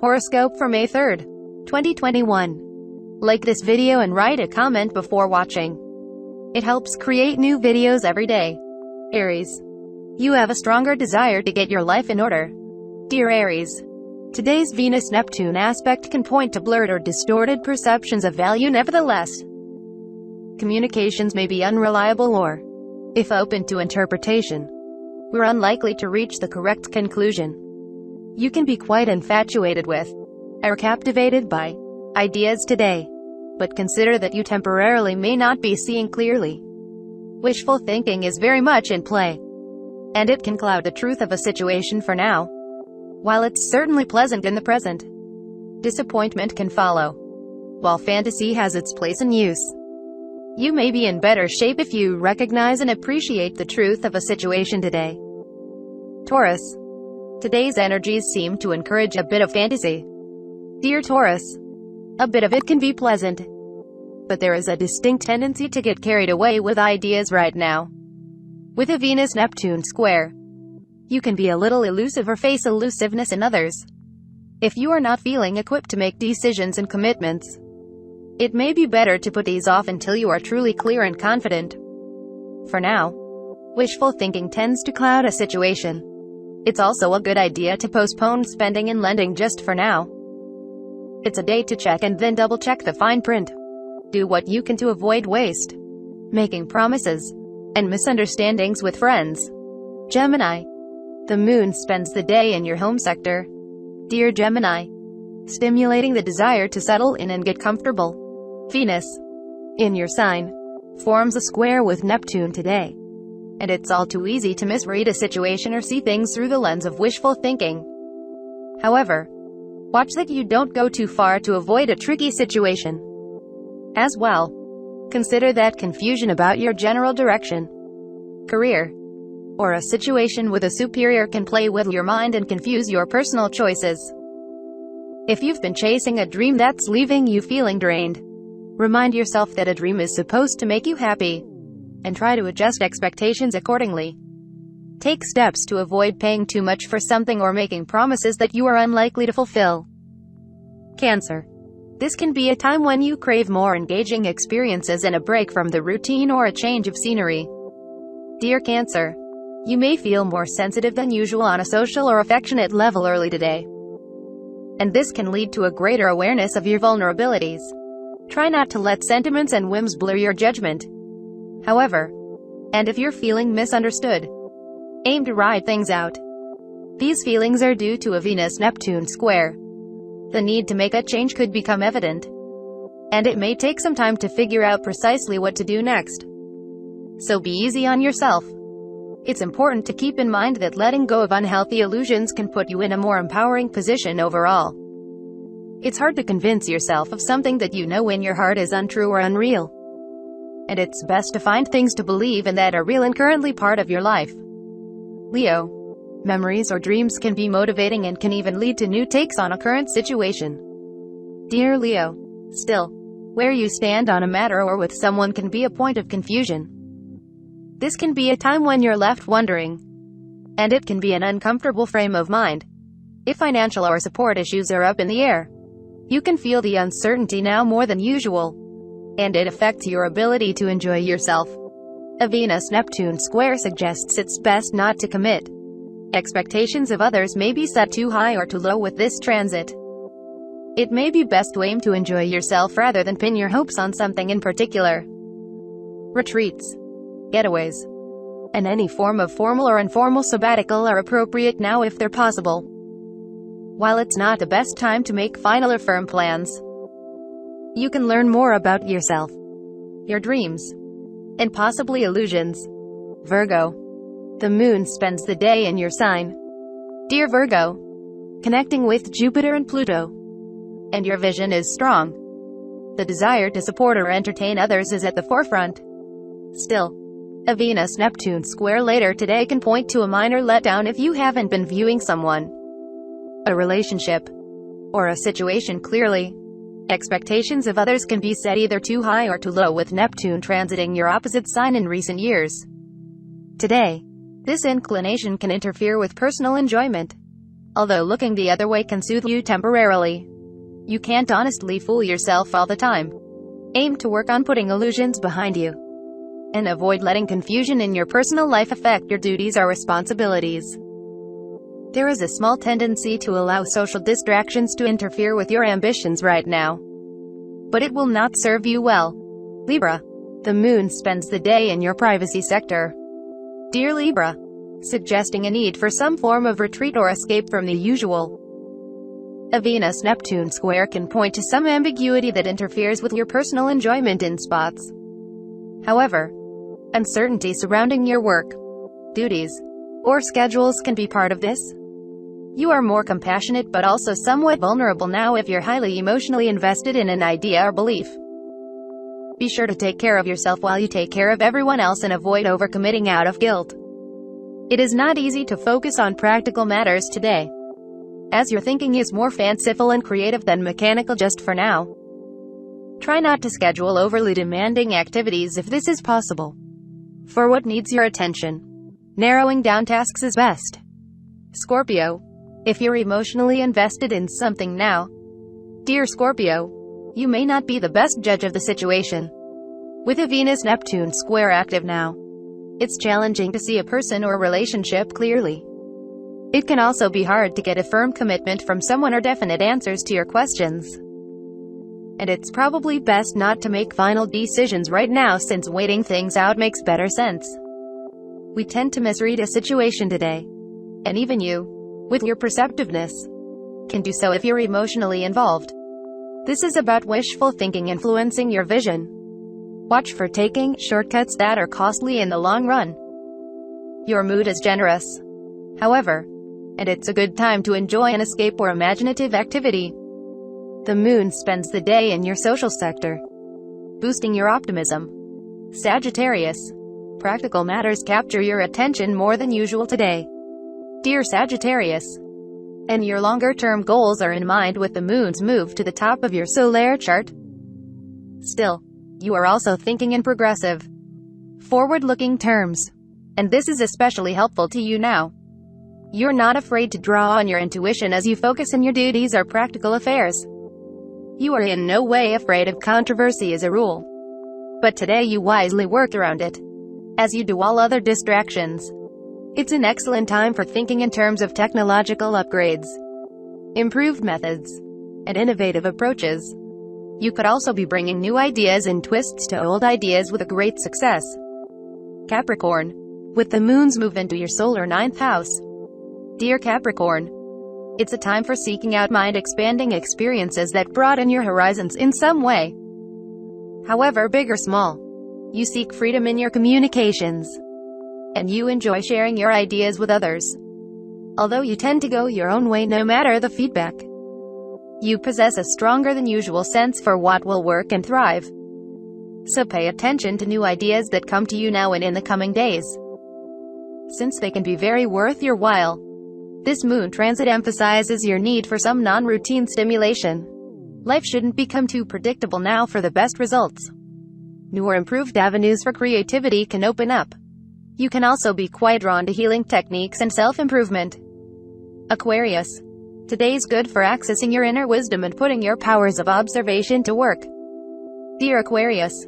Horoscope for May 3rd, 2021. Like this video and write a comment before watching. It helps create new videos every day. Aries. You have a stronger desire to get your life in order. Dear Aries. Today's Venus-Neptune aspect can point to blurred or distorted perceptions of value. Nevertheless, communications may be unreliable or, if open to interpretation, we're unlikely to reach the correct conclusion. You can be quite infatuated with, or captivated by, ideas today, but consider that you temporarily may not be seeing clearly. Wishful thinking is very much in play, and it can cloud the truth of a situation for now. While it's certainly pleasant in the present, disappointment can follow. While fantasy has its place and use, you may be in better shape if you recognize and appreciate the truth of a situation today. Taurus. Today's energies seem to encourage a bit of fantasy. Dear Taurus, a bit of it can be pleasant, but there is a distinct tendency to get carried away with ideas right now. With a Venus-Neptune square, you can be a little elusive or face elusiveness in others. If you are not feeling equipped to make decisions and commitments, it may be better to put these off until you are truly clear and confident. For now, wishful thinking tends to cloud a situation. It's also a good idea to postpone spending and lending just for now. It's a day to check and then double-check the fine print. Do what you can to avoid waste, making promises, and misunderstandings with friends. Gemini. The moon spends the day in your home sector. Dear Gemini, stimulating the desire to settle in and get comfortable. Venus, in your sign, forms a square with Neptune today, and it's all too easy to misread a situation or see things through the lens of wishful thinking. However, watch that you don't go too far to avoid a tricky situation. As well, consider that confusion about your general direction, career, or a situation with a superior can play with your mind and confuse your personal choices. If you've been chasing a dream that's leaving you feeling drained, remind yourself that a dream is supposed to make you happy, and try to adjust expectations accordingly. Take steps to avoid paying too much for something or making promises that you are unlikely to fulfill. Cancer. This can be a time when you crave more engaging experiences and a break from the routine or a change of scenery. Dear Cancer, you may feel more sensitive than usual on a social or affectionate level early today, and this can lead to a greater awareness of your vulnerabilities. Try not to let sentiments and whims blur your judgment. However, and if you're feeling misunderstood, aim to ride things out. These feelings are due to a Venus-Neptune square. The need to make a change could become evident, and it may take some time to figure out precisely what to do next. So be easy on yourself. It's important to keep in mind that letting go of unhealthy illusions can put you in a more empowering position overall. It's hard to convince yourself of something that you know in your heart is untrue or unreal, and it's best to find things to believe in that are real and currently part of your life. Leo. Memories or dreams can be motivating and can even lead to new takes on a current situation. Dear Leo, still, where you stand on a matter or with someone can be a point of confusion. This can be a time when you're left wondering, and it can be an uncomfortable frame of mind. If financial or support issues are up in the air, you can feel the uncertainty now more than usual, and it affects your ability to enjoy yourself. A Venus-Neptune square suggests it's best not to commit. Expectations of others may be set too high or too low with this transit. It may be best to aim to enjoy yourself rather than pin your hopes on something in particular. Retreats, getaways, and any form of formal or informal sabbatical are appropriate now if they're possible. While it's not the best time to make final or firm plans, you can learn more about yourself, your dreams, and possibly illusions. Virgo. The moon spends the day in your sign. Dear Virgo, connecting with Jupiter and Pluto, and your vision is strong. The desire to support or entertain others is at the forefront. Still, a Venus-Neptune square later today can point to a minor letdown if you haven't been viewing someone, a relationship, or a situation clearly. Expectations of others can be set either too high or too low with Neptune transiting your opposite sign in recent years. Today, this inclination can interfere with personal enjoyment. Although looking the other way can soothe you temporarily, you can't honestly fool yourself all the time. Aim to work on putting illusions behind you, and avoid letting confusion in your personal life affect your duties or responsibilities. There is a small tendency to allow social distractions to interfere with your ambitions right now, but it will not serve you well. Libra. The moon spends the day in your privacy sector. Dear Libra, suggesting a need for some form of retreat or escape from the usual. A Venus-Neptune square can point to some ambiguity that interferes with your personal enjoyment in spots. However, uncertainty surrounding your work, duties, or schedules can be part of this. You are more compassionate but also somewhat vulnerable now if you're highly emotionally invested in an idea or belief. Be sure to take care of yourself while you take care of everyone else and avoid overcommitting out of guilt. It is not easy to focus on practical matters today, as your thinking is more fanciful and creative than mechanical just for now. Try not to schedule overly demanding activities if this is possible. For what needs your attention, narrowing down tasks is best. Scorpio. If you're emotionally invested in something now, dear Scorpio, you may not be the best judge of the situation. With a Venus-Neptune square active now, it's challenging to see a person or relationship clearly. It can also be hard to get a firm commitment from someone or definite answers to your questions. And it's probably best not to make final decisions right now since waiting things out makes better sense. We tend to misread a situation today. And even you, with your perceptiveness, can do so if you're emotionally involved. This is about wishful thinking influencing your vision. Watch for taking shortcuts that are costly in the long run. Your mood is generous, however, and it's a good time to enjoy an escape or imaginative activity. The moon spends the day in your social sector, boosting your optimism. Sagittarius. Practical matters capture your attention more than usual today, dear Sagittarius, and your longer-term goals are in mind with the moon's move to the top of your solar chart. Still, you are also thinking in progressive, forward-looking terms, and this is especially helpful to you now. You're not afraid to draw on your intuition as you focus on your duties or practical affairs. You are in no way afraid of controversy as a rule, but today you wisely work around it, as you do all other distractions. It's an excellent time for thinking in terms of technological upgrades, improved methods, and innovative approaches. You could also be bringing new ideas and twists to old ideas with a great success. Capricorn. With the moon's move into your solar 9th house, dear Capricorn, it's a time for seeking out mind-expanding experiences that broaden your horizons in some way. However big or small, you seek freedom in your communications, and you enjoy sharing your ideas with others. Although you tend to go your own way no matter the feedback, you possess a stronger than usual sense for what will work and thrive. So pay attention to new ideas that come to you now and in the coming days, since they can be very worth your while. This moon transit emphasizes your need for some non-routine stimulation. Life shouldn't become too predictable now for the best results. New or improved avenues for creativity can open up. You can also be quite drawn to healing techniques and self-improvement. Aquarius. Today's good for accessing your inner wisdom and putting your powers of observation to work. Dear Aquarius,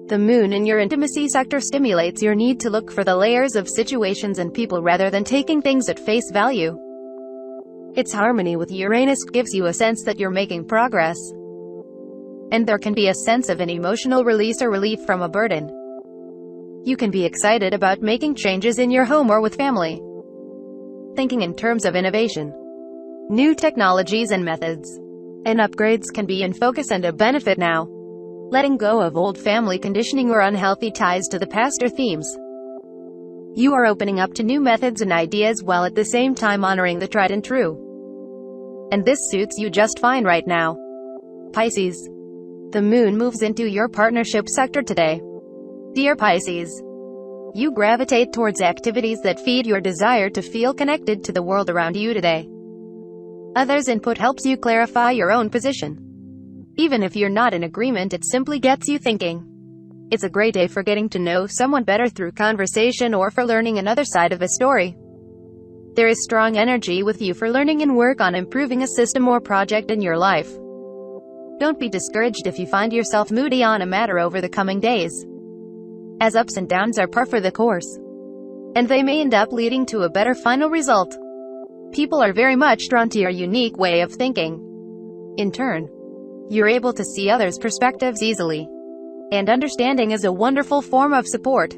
the moon in your intimacy sector stimulates your need to look for the layers of situations and people rather than taking things at face value. Its harmony with Uranus gives you a sense that you're making progress, and there can be a sense of an emotional release or relief from a burden. You can be excited about making changes in your home or with family. Thinking in terms of innovation, new technologies and methods, and upgrades can be in focus and a benefit now. Letting go of old family conditioning or unhealthy ties to the past or themes. You are opening up to new methods and ideas while at the same time honoring the tried and true. And this suits you just fine right now. Pisces. The moon moves into your partnership sector today. Dear Pisces, you gravitate towards activities that feed your desire to feel connected to the world around you today. Others' input helps you clarify your own position. Even if you're not in agreement, it simply gets you thinking. It's a great day for getting to know someone better through conversation or for learning another side of a story. There is strong energy with you for learning and work on improving a system or project in your life. Don't be discouraged if you find yourself moody on a matter over the coming days, as ups and downs are par for the course, and they may end up leading to a better final result. People are very much drawn to your unique way of thinking. In turn, you're able to see others' perspectives easily, and understanding is a wonderful form of support.